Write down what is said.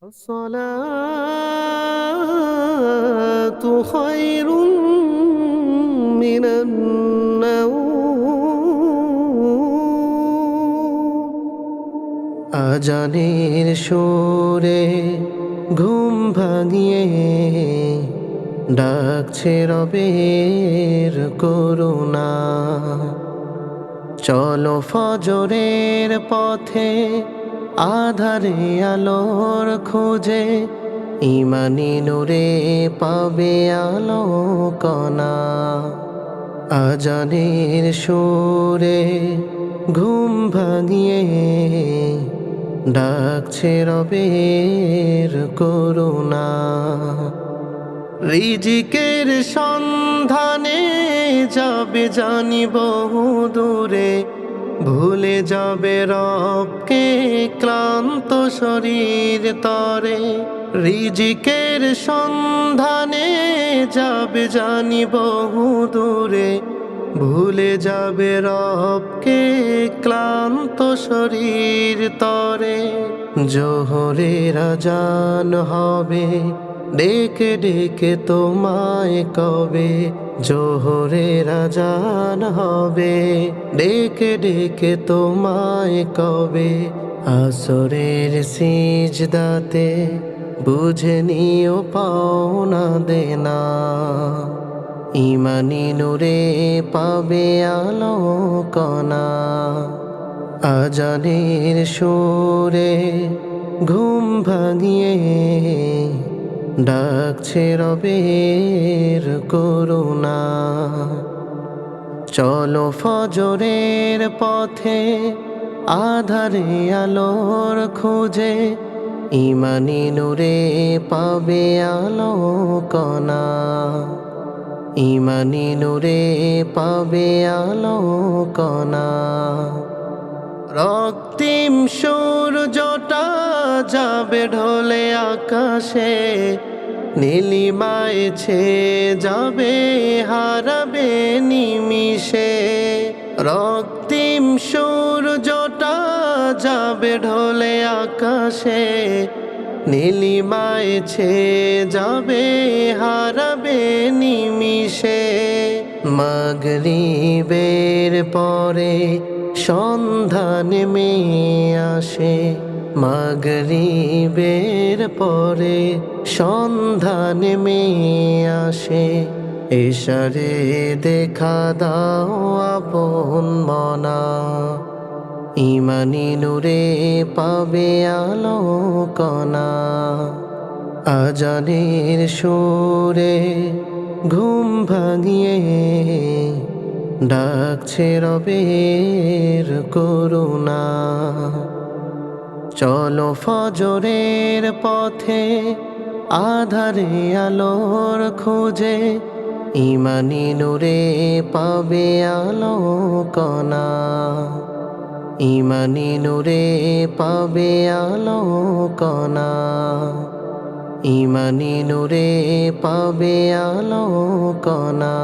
الصلاة خير من النوم আজানের সুরে ঘুম ভাঙিয়ে ডাকছে রবের করুণা। চলো ফজরের পথে আধারে আলোর খোঁজে, ইমানি নূরে পাবে আলোকনা। আজানের সুরে ঘুম ভাঙিয়ে ডাকছে রবের করুণা। রিজিকের সন্ধানে যাবে জানি বহু দূরে, ভুলে যাবে রবকে ক্লান্ত শরীর তরে। রিজিকের সন্ধানে যাবে জানি বহু দূরে, ভুলে যাবে রবকে ক্লান্ত শরীর তরে। জোহরের আজান হবে ডেকে ডেকে তোমায় কবে, জোহরের আজান হবে ডেকে ডেকে তোমায় কবে। আসরের সিজদাতে বুঝে নিও পাওনা দেনা, ইমানি নূরে পাবে আলোকনা। আজানের সুরে ঘুম ভাঙিয়ে ডাকছে রবের করুণা। চলো ফজরের পথে আধারে আলোর খোঁজে, ইমানি নূরে পাবে আলোকনা। ইমানি নূরে পাবে আলোকনা। রক্তিম সূর্যটা যাবে ঢলে আকাশে, নীলিমায় ছেয়ে যাবে হারাবে নিমিষে। রক্তিম সূর্যটা যাবে ঢলে আকাশে, নীলিমায় ছেয়ে যাবে হারাবে নিমিষে। মাগরিবের পরে সন্ধ্যা নেমে আসে, মাগরিবের পরে সন্ধ্যা নেমে আসে। ইশারে দেখা দাও আপন মনা, ইমানি নূরে পাবে আলোকনা। আজানের সুরে ঘুম ভাঙিয়ে ডাকছে রবের করুণা। চলো ফজরের পথে আধারে আলোর খোঁজে, ইমানি নূরে পাবে আলোকনা। ইমানি নূরে পাবে আলোকনা। ইমানি নূরে পাবে আলোকনা।